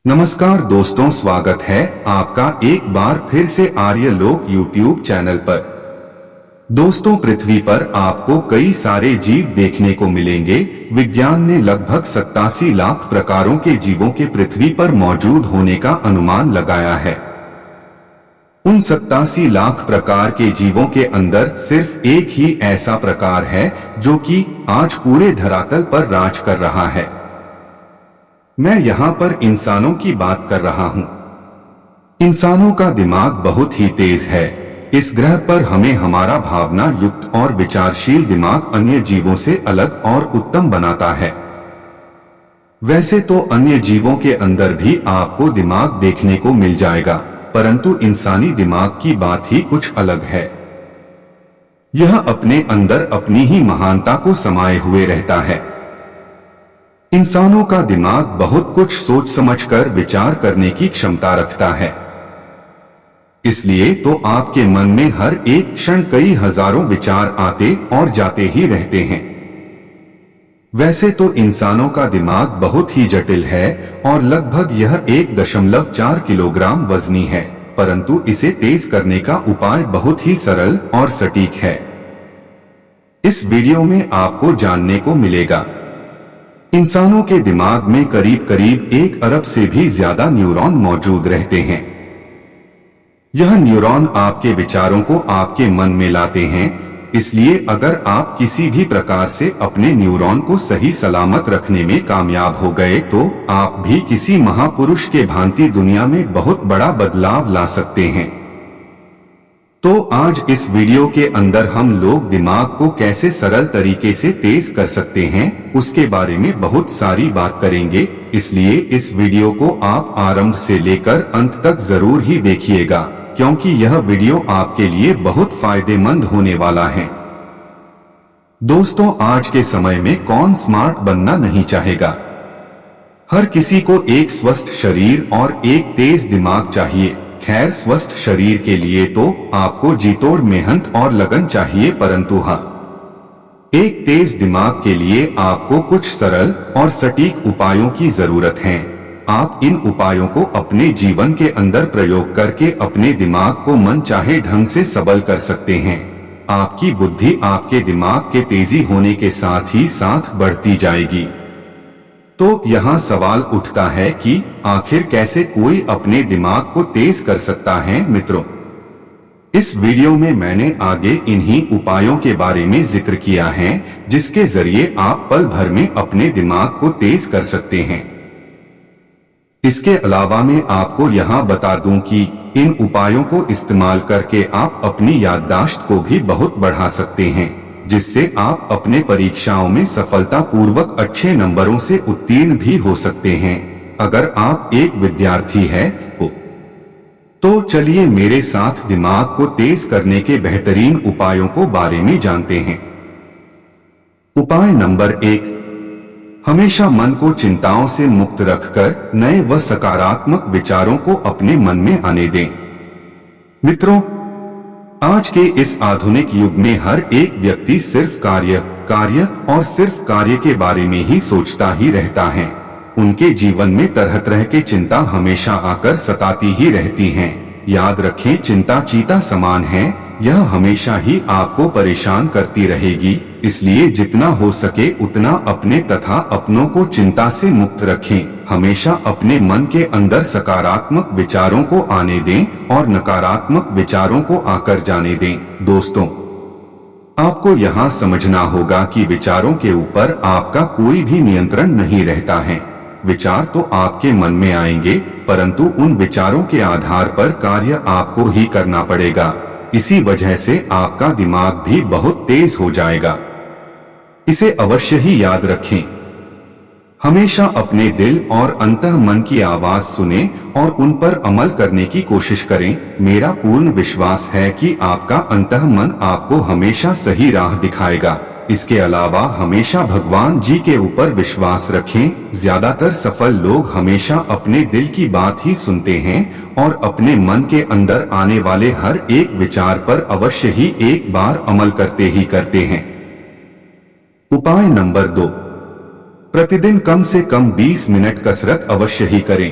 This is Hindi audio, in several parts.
नमस्कार दोस्तों, स्वागत है आपका एक बार फिर से आर्यलोक यूट्यूब चैनल पर। दोस्तों, पृथ्वी पर आपको कई सारे जीव देखने को मिलेंगे। विज्ञान ने लगभग 87 लाख प्रकारों के जीवों के पृथ्वी पर मौजूद होने का अनुमान लगाया है। उन 87 लाख प्रकार के जीवों के अंदर सिर्फ एक ही ऐसा प्रकार है जो कि आज पूरे धरातल पर राज कर रहा है। मैं यहाँ पर इंसानों की बात कर रहा हूँ। इंसानों का दिमाग बहुत ही तेज है। इस ग्रह पर हमें हमारा भावना युक्त और विचारशील दिमाग अन्य जीवों से अलग और उत्तम बनाता है। वैसे तो अन्य जीवों के अंदर भी आपको दिमाग देखने को मिल जाएगा, परंतु इंसानी दिमाग की बात ही कुछ अलग है। यह अपने अंदर अपनी ही महानता को समाये हुए रहता है। इंसानों का दिमाग बहुत कुछ सोच समझकर विचार करने की क्षमता रखता है। इसलिए तो आपके मन में हर एक क्षण कई हजारों विचार आते और जाते ही रहते हैं। वैसे तो इंसानों का दिमाग बहुत ही जटिल है और लगभग यह 1.4 किलोग्राम वजनी है, परंतु इसे तेज करने का उपाय बहुत ही सरल और सटीक है। इस वीडियो में आपको जानने को मिलेगा। इंसानों के दिमाग में करीब करीब 1 अरब से भी ज्यादा न्यूरॉन मौजूद रहते हैं। यह न्यूरॉन आपके विचारों को आपके मन में लाते हैं। इसलिए अगर आप किसी भी प्रकार से अपने न्यूरॉन को सही सलामत रखने में कामयाब हो गए तो आप भी किसी महापुरुष के भांति दुनिया में बहुत बड़ा बदलाव ला सकते हैं। तो आज इस वीडियो के अंदर हम लोग दिमाग को कैसे सरल तरीके से तेज कर सकते हैं, उसके बारे में बहुत सारी बात करेंगे। इसलिए इस वीडियो को आप आरंभ से लेकर अंत तक जरूर ही देखिएगा, क्योंकि यह वीडियो आपके लिए बहुत फायदेमंद होने वाला है। दोस्तों, आज के समय में कौन स्मार्ट बनना नहीं चाहेगा। हर किसी को एक स्वस्थ शरीर और एक तेज दिमाग चाहिए। खैर, स्वस्थ शरीर के लिए तो आपको जीतोड़ मेहनत और लगन चाहिए, परंतु हाँ, एक तेज दिमाग के लिए आपको कुछ सरल और सटीक उपायों की जरूरत है। आप इन उपायों को अपने जीवन के अंदर प्रयोग करके अपने दिमाग को मन चाहे ढंग से सबल कर सकते हैं। आपकी बुद्धि आपके दिमाग के तेजी होने के साथ ही साथ बढ़ती जाएगी। तो यहाँ सवाल उठता है कि आखिर कैसे कोई अपने दिमाग को तेज कर सकता है। मित्रों, इस वीडियो में मैंने आगे इन्हीं उपायों के बारे में जिक्र किया है जिसके जरिए आप पल भर में अपने दिमाग को तेज कर सकते हैं। इसके अलावा मैं आपको यहाँ बता दूं कि इन उपायों को इस्तेमाल करके आप अपनी याददाश्त को भी बहुत बढ़ा सकते हैं, जिससे आप अपने परीक्षाओं में सफलतापूर्वक अच्छे नंबरों से उत्तीर्ण भी हो सकते हैं। अगर आप एक विद्यार्थी हैं तो चलिए मेरे साथ दिमाग को तेज करने के बेहतरीन उपायों को बारे में जानते हैं। उपाय नंबर 1, हमेशा मन को चिंताओं से मुक्त रखकर नए व सकारात्मक विचारों को अपने मन में आने दें। मित्रों, आज के इस आधुनिक युग में हर एक व्यक्ति सिर्फ कार्य और सिर्फ कार्य के बारे में ही सोचता ही रहता है। उनके जीवन में तरह तरह के चिंता हमेशा आकर सताती ही रहती हैं। याद रखें, चिंता चीता समान है, यह हमेशा ही आपको परेशान करती रहेगी। इसलिए जितना हो सके उतना अपने तथा अपनों को चिंता से मुक्त रखें। हमेशा अपने मन के अंदर सकारात्मक विचारों को आने दें और नकारात्मक विचारों को आकर जाने दें। दोस्तों, आपको यहाँ समझना होगा कि विचारों के ऊपर आपका कोई भी नियंत्रण नहीं रहता है। विचार तो आपके मन में आएंगे, परंतु उन विचारों के आधार पर कार्य आपको ही करना पड़ेगा। इसी वजह से आपका दिमाग भी बहुत तेज हो जाएगा। इसे अवश्य ही याद रखें। हमेशा अपने दिल और अंतः मन की आवाज सुने और उन पर अमल करने की कोशिश करें। मेरा पूर्ण विश्वास है कि आपका अंतः मन आपको हमेशा सही राह दिखाएगा। इसके अलावा हमेशा भगवान जी के ऊपर विश्वास रखें। ज्यादातर सफल लोग हमेशा अपने दिल की बात ही सुनते हैं और अपने मन के अंदर आने वाले हर एक विचार पर अवश्य ही एक बार अमल करते ही करते हैं। उपाय नंबर 2, प्रतिदिन कम से कम 20 मिनट कसरत अवश्य ही करें।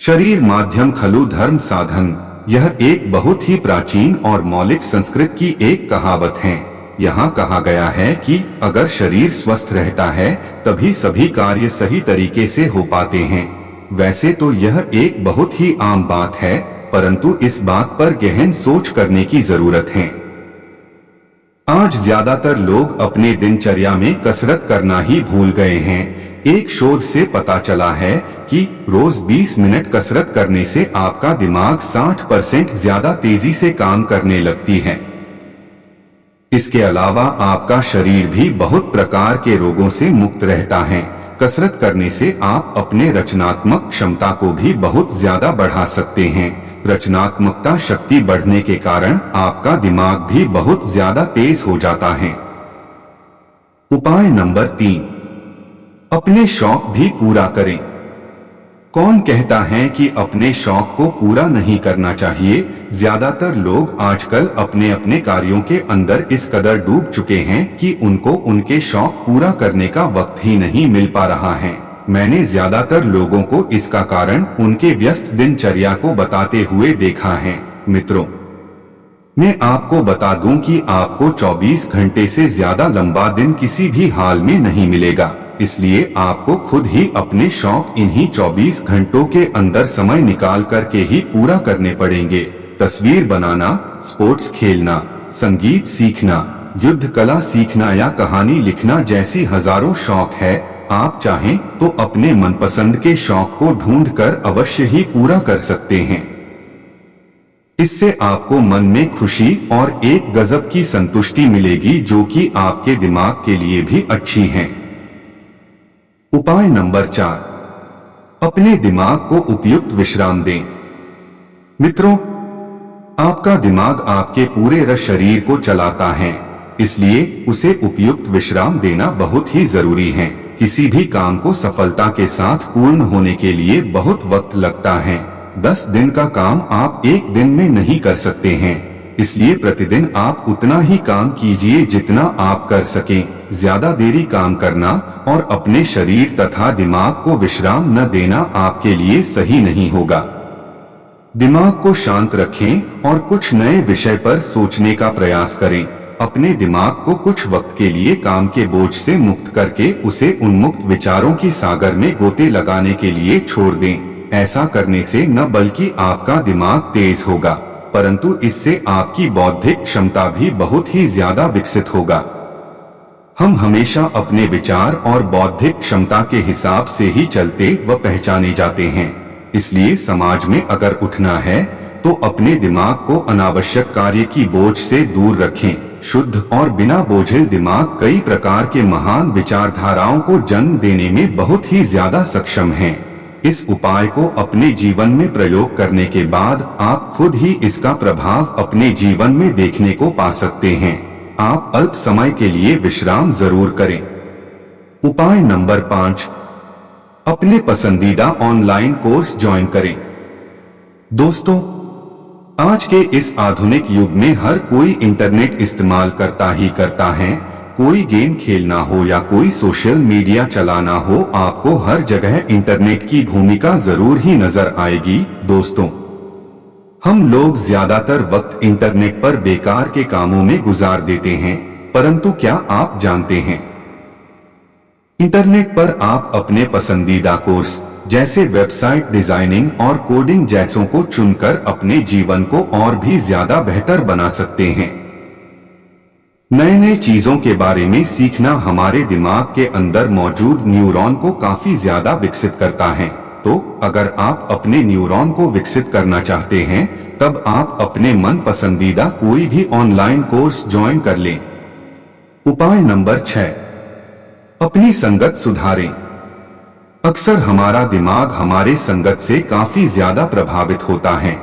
शरीर माध्यम खलु धर्म साधन, यह एक बहुत ही प्राचीन और मौलिक संस्कृत की एक कहावत है। यहाँ कहा गया है कि अगर शरीर स्वस्थ रहता है तभी सभी कार्य सही तरीके से हो पाते हैं। वैसे तो यह एक बहुत ही आम बात है, परंतु इस बात पर गहन सोच करने की जरूरत है। आज ज्यादातर लोग अपने दिनचर्या में कसरत करना ही भूल गए हैं। एक शोध से पता चला है कि रोज 20 मिनट कसरत करने से आपका दिमाग 60% ज्यादा तेजी से काम करने लगती है। इसके अलावा आपका शरीर भी बहुत प्रकार के रोगों से मुक्त रहता है। कसरत करने से आप अपने रचनात्मक क्षमता को भी बहुत ज्यादा बढ़ा सकते हैं। रचनात्मकता शक्ति बढ़ने के कारण आपका दिमाग भी बहुत ज्यादा तेज हो जाता है। उपाय नंबर 3, अपने शौक भी पूरा करें। कौन कहता है कि अपने शौक को पूरा नहीं करना चाहिए? ज्यादातर लोग आजकल अपने अपने कार्यों के अंदर इस कदर डूब चुके हैं कि उनको उनके शौक पूरा करने का वक्त ही नहीं मिल पा रहा है। मैंने ज्यादातर लोगों को इसका कारण उनके व्यस्त दिनचर्या को बताते हुए देखा है। मित्रों, मैं आपको बता दूं कि आपको 24 घंटे से ज्यादा लंबा दिन किसी भी हाल में नहीं मिलेगा। इसलिए आपको खुद ही अपने शौक इन्हीं 24 घंटों के अंदर समय निकाल करके ही पूरा करने पड़ेंगे। तस्वीर बनाना, स्पोर्ट्स खेलना, संगीत सीखना, युद्ध कला सीखना या कहानी लिखना जैसी हजारों शौक है। आप चाहें तो अपने मनपसंद के शौक को ढूंढकर अवश्य ही पूरा कर सकते हैं। इससे आपको मन में खुशी और एक गजब की संतुष्टि मिलेगी जो कि आपके दिमाग के लिए भी अच्छी है। उपाय नंबर 4, अपने दिमाग को उपयुक्त विश्राम दें। मित्रों, आपका दिमाग आपके पूरे शरीर को चलाता है, इसलिए उसे उपयुक्त विश्राम देना बहुत ही जरूरी है। किसी भी काम को सफलता के साथ पूर्ण होने के लिए बहुत वक्त लगता है। 10 दिन का काम आप एक दिन में नहीं कर सकते हैं। इसलिए प्रतिदिन आप उतना ही काम कीजिए जितना आप कर सकें। ज्यादा देरी काम करना और अपने शरीर तथा दिमाग को विश्राम न देना आपके लिए सही नहीं होगा। दिमाग को शांत रखें और कुछ नए विषय पर सोचने का प्रयास करें। अपने दिमाग को कुछ वक्त के लिए काम के बोझ से मुक्त करके उसे उन्मुक्त विचारों की सागर में गोते लगाने के लिए छोड़ दें। ऐसा करने से न बल्कि आपका दिमाग तेज होगा, परंतु इससे आपकी बौद्धिक क्षमता भी बहुत ही ज्यादा विकसित होगा। हम हमेशा अपने विचार और बौद्धिक क्षमता के हिसाब से ही चलते व पहचाने जाते हैं। इसलिए समाज में अगर उठना है तो अपने दिमाग को अनावश्यक कार्य की बोझ से दूर रखें। शुद्ध और बिना बोझिल दिमाग कई प्रकार के महान विचारधाराओं को जन्म देने में बहुत ही ज्यादा सक्षम है। इस उपाय को अपने जीवन में प्रयोग करने के बाद आप खुद ही इसका प्रभाव अपने जीवन में देखने को पा सकते हैं। आप अल्प समय के लिए विश्राम जरूर करें। उपाय नंबर 5, अपने पसंदीदा ऑनलाइन कोर्स ज्वाइन करें। दोस्तों, आज के इस आधुनिक युग में हर कोई इंटरनेट इस्तेमाल करता ही करता है। कोई गेम खेलना हो या कोई सोशल मीडिया चलाना हो, आपको हर जगह इंटरनेट की भूमिका जरूर ही नजर आएगी। दोस्तों, हम लोग ज्यादातर वक्त इंटरनेट पर बेकार के कामों में गुजार देते हैं, परंतु क्या आप जानते हैं इंटरनेट पर आप अपने पसंदीदा कोर्स जैसे वेबसाइट डिजाइनिंग और कोडिंग जैसों को चुनकर अपने जीवन को और भी ज्यादा बेहतर बना सकते हैं। नए नए चीजों के बारे में सीखना हमारे दिमाग के अंदर मौजूद न्यूरॉन को काफी ज्यादा विकसित करता है। तो अगर आप अपने न्यूरॉन को विकसित करना चाहते हैं, तब आप अपने मन पसंदीदा कोई भी ऑनलाइन कोर्स ज्वाइन कर लें। उपाय नंबर 6, अपनी संगत सुधारें। अक्सर हमारा दिमाग हमारे संगत से काफी ज्यादा प्रभावित होता है।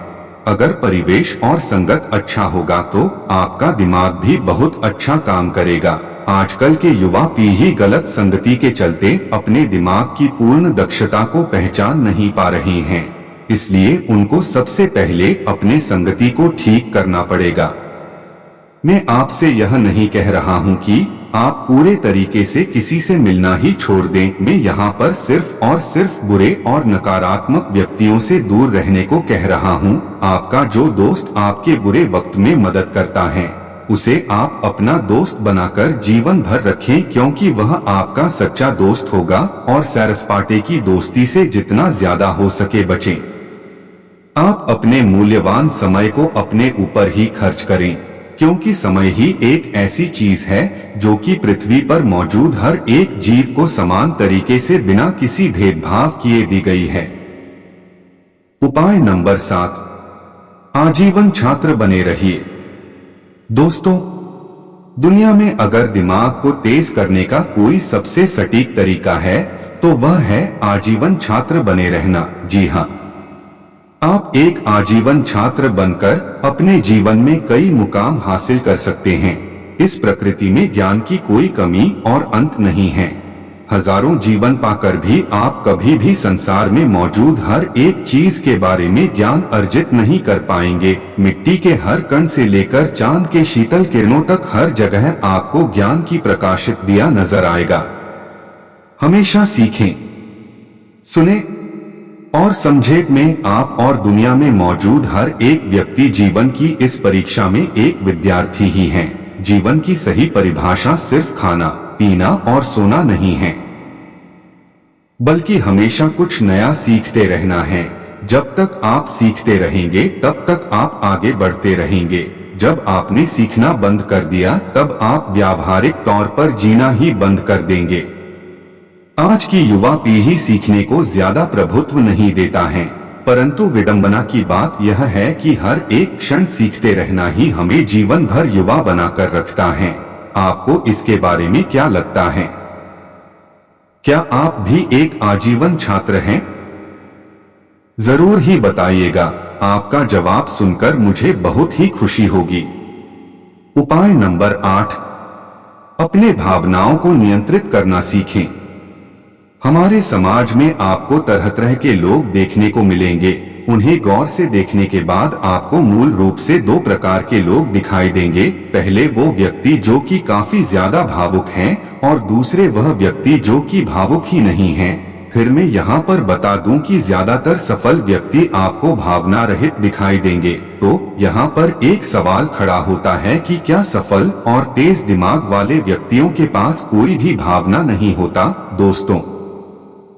अगर परिवेश और संगत अच्छा होगा तो आपका दिमाग भी बहुत अच्छा काम करेगा। आजकल के युवा पीढ़ी गलत संगति के चलते अपने दिमाग की पूर्ण दक्षता को पहचान नहीं पा रही हैं। इसलिए उनको सबसे पहले अपने संगति को ठीक करना पड़ेगा। मैं आपसे यह नहीं कह रहा हूं कि आप पूरे तरीके से किसी से मिलना ही छोड़ दें। मैं यहाँ पर सिर्फ और सिर्फ बुरे और नकारात्मक व्यक्तियों से दूर रहने को कह रहा हूँ। आपका जो दोस्त आपके बुरे वक्त में मदद करता है उसे आप अपना दोस्त बनाकर जीवन भर रखें, क्योंकि वह आपका सच्चा दोस्त होगा। और सैरसपाटे की दोस्ती से जितना ज्यादा हो सके बचें। आप अपने मूल्यवान समय को अपने ऊपर ही खर्च करें, क्योंकि समय ही एक ऐसी चीज है जो कि पृथ्वी पर मौजूद हर एक जीव को समान तरीके से बिना किसी भेदभाव किए दी गई है। उपाय नंबर 7, आजीवन छात्र बने रहिए। दोस्तों, दुनिया में अगर दिमाग को तेज करने का कोई सबसे सटीक तरीका है तो वह है आजीवन छात्र बने रहना। जी हाँ, आप एक आजीवन छात्र बनकर अपने जीवन में कई मुकाम हासिल कर सकते हैं। इस प्रकृति में ज्ञान की कोई कमी और अंत नहीं है। हजारों जीवन पाकर भी आप कभी भी संसार में मौजूद हर एक चीज के बारे में ज्ञान अर्जित नहीं कर पाएंगे। मिट्टी के हर कण से लेकर चांद के शीतल किरणों तक हर जगह आपको ज्ञान की प्रकाशित दिया नजर आएगा। हमेशा सीखें, सुने और समझे में आप और दुनिया में मौजूद हर एक व्यक्ति जीवन की इस परीक्षा में एक विद्यार्थी ही हैं। जीवन की सही परिभाषा सिर्फ खाना, पीना और सोना नहीं है, बल्कि हमेशा कुछ नया सीखते रहना है। जब तक आप सीखते रहेंगे तब तक आप आगे बढ़ते रहेंगे। जब आपने सीखना बंद कर दिया तब आप व्यावहारिक तौर पर जीना ही बंद कर देंगे। आज की युवा पीढ़ी सीखने को ज्यादा प्रभुत्व नहीं देता है, परंतु विडंबना की बात यह है कि हर एक क्षण सीखते रहना ही हमें जीवन भर युवा बनाकर रखता है। आपको इसके बारे में क्या लगता है? क्या आप भी एक आजीवन छात्र हैं? जरूर ही बताइएगा। आपका जवाब सुनकर मुझे बहुत ही खुशी होगी। उपाय नंबर 8, अपने भावनाओं को नियंत्रित करना सीखें। हमारे समाज में आपको तरह तरह के लोग देखने को मिलेंगे। उन्हें गौर से देखने के बाद आपको मूल रूप से 2 प्रकार के लोग दिखाई देंगे। पहले वो व्यक्ति जो कि काफी ज्यादा भावुक हैं और दूसरे वह व्यक्ति जो कि भावुक ही नहीं हैं। फिर मैं यहाँ पर बता दूं कि ज्यादातर सफल व्यक्ति आपको भावना रहित दिखाई देंगे। तो यहाँ पर एक सवाल खड़ा होता है कि क्या सफल और तेज दिमाग वाले व्यक्तियों के पास कोई भी भावना नहीं होता? दोस्तों,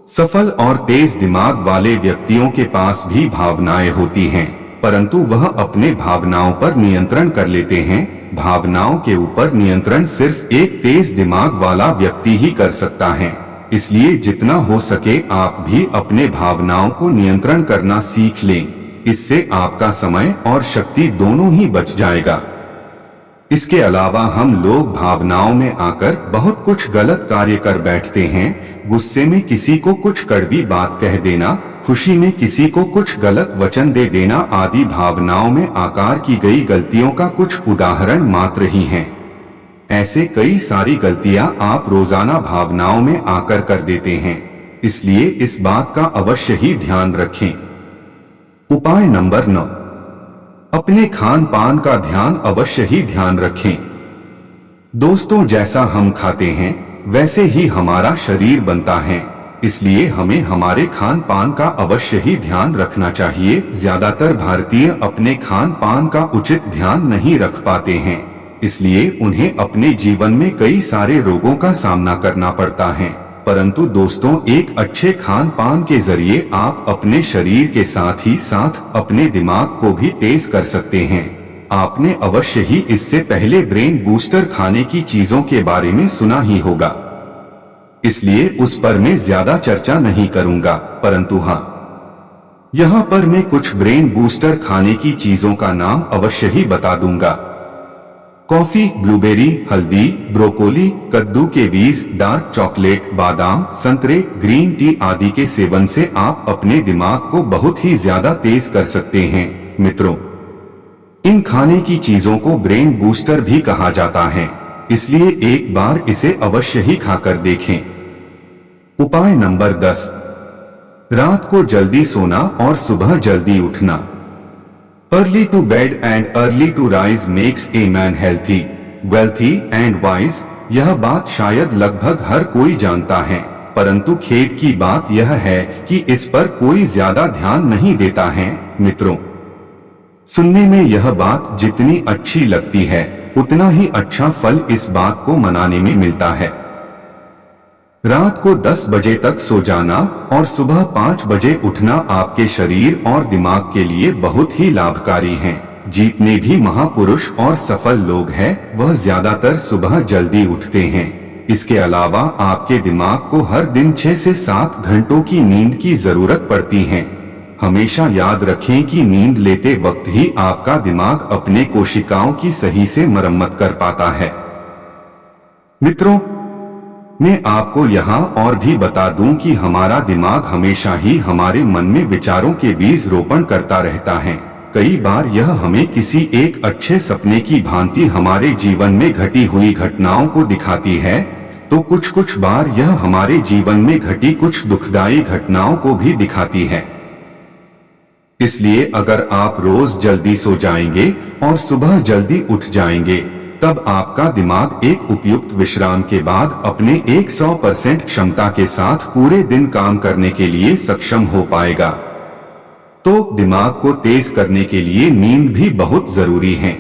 सफल और तेज दिमाग वाले व्यक्तियों के पास भी भावनाएं होती हैं, परंतु वह अपने भावनाओं पर नियंत्रण कर लेते हैं। भावनाओं के ऊपर नियंत्रण सिर्फ एक तेज दिमाग वाला व्यक्ति ही कर सकता है। इसलिए जितना हो सके आप भी अपने भावनाओं को नियंत्रण करना सीख लें। इससे आपका समय और शक्ति दोनों ही बच जाएगा। इसके अलावा हम लोग भावनाओं में आकर बहुत कुछ गलत कार्य कर बैठते हैं। गुस्से में किसी को कुछ कड़वी बात कह देना, खुशी में किसी को कुछ गलत वचन दे देना आदि भावनाओं में आकार की गई गलतियों का कुछ उदाहरण मात्र ही हैं। ऐसे कई सारी गलतियां आप रोजाना भावनाओं में आकर कर देते हैं। इसलिए इस बात का अवश्य ही ध्यान रखें। उपाय नंबर 9, अपने खान पान का ध्यान अवश्य ही ध्यान रखें। दोस्तों, जैसा हम खाते हैं वैसे ही हमारा शरीर बनता है। इसलिए हमें हमारे खान पान का अवश्य ही ध्यान रखना चाहिए। ज्यादातर भारतीय अपने खान पान का उचित ध्यान नहीं रख पाते हैं, इसलिए उन्हें अपने जीवन में कई सारे रोगों का सामना करना पड़ता है। परंतु दोस्तों, एक अच्छे खान पान के जरिए आप अपने शरीर के साथ ही साथ अपने दिमाग को भी तेज कर सकते हैं। आपने अवश्य ही इससे पहले ब्रेन बूस्टर खाने की चीजों के बारे में सुना ही होगा, इसलिए उस पर मैं ज्यादा चर्चा नहीं करूंगा। परंतु हाँ, यहाँ पर मैं कुछ ब्रेन बूस्टर खाने की चीजों का नाम अवश्य ही बता दूंगा। कॉफी, ब्लूबेरी, हल्दी, ब्रोकोली, कद्दू के बीज, डार्क चॉकलेट, बादाम, संतरे, ग्रीन टी आदि के सेवन से आप अपने दिमाग को बहुत ही ज्यादा तेज कर सकते हैं। मित्रों, इन खाने की चीजों को ब्रेन बूस्टर भी कहा जाता है, इसलिए एक बार इसे अवश्य ही खाकर देखें। उपाय नंबर 10, रात को जल्दी सोना और सुबह जल्दी उठना। Early to bed and early to rise makes a man healthy, wealthy and wise. यह बात शायद लगभग हर कोई जानता है, परंतु खेद की बात यह है कि इस पर कोई ज्यादा ध्यान नहीं देता है। मित्रों, सुनने में यह बात जितनी अच्छी लगती है उतना ही अच्छा फल इस बात को मनाने में मिलता है। रात को 10 बजे तक सो जाना और सुबह 5 बजे उठना आपके शरीर और दिमाग के लिए बहुत ही लाभकारी है। जितने भी महापुरुष और सफल लोग हैं, वह ज्यादातर सुबह जल्दी उठते हैं। इसके अलावा आपके दिमाग को हर दिन 6 से 7 घंटों की नींद की जरूरत पड़ती है। हमेशा याद रखें कि नींद लेते वक्त ही आपका दिमाग अपने कोशिकाओं की सही से मरम्मत कर पाता है। मित्रों, मैं आपको यहाँ और भी बता दूं कि हमारा दिमाग हमेशा ही हमारे मन में विचारों के बीज रोपण करता रहता है। कई बार यह हमें किसी एक अच्छे सपने की भांति हमारे जीवन में घटी हुई घटनाओं को दिखाती है, तो कुछ बार यह हमारे जीवन में घटी कुछ दुखदायी घटनाओं को भी दिखाती है। इसलिए अगर आप रोज जल्दी सो जाएंगे और सुबह जल्दी उठ जाएंगे, तब आपका दिमाग एक उपयुक्त विश्राम के बाद अपने 100% क्षमता के साथ पूरे दिन काम करने के लिए सक्षम हो पाएगा। तो दिमाग को तेज करने के लिए नींद भी बहुत जरूरी है।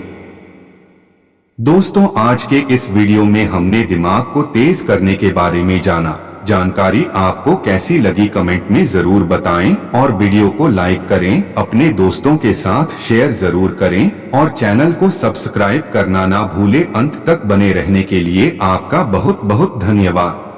दोस्तों, आज के इस वीडियो में हमने दिमाग को तेज करने के बारे में जाना। जानकारी आपको कैसी लगी कमेंट में जरूर बताएं और वीडियो को लाइक करें, अपने दोस्तों के साथ शेयर जरूर करें और चैनल को सब्सक्राइब करना ना भूलें। अंत तक बने रहने के लिए आपका बहुत बहुत धन्यवाद।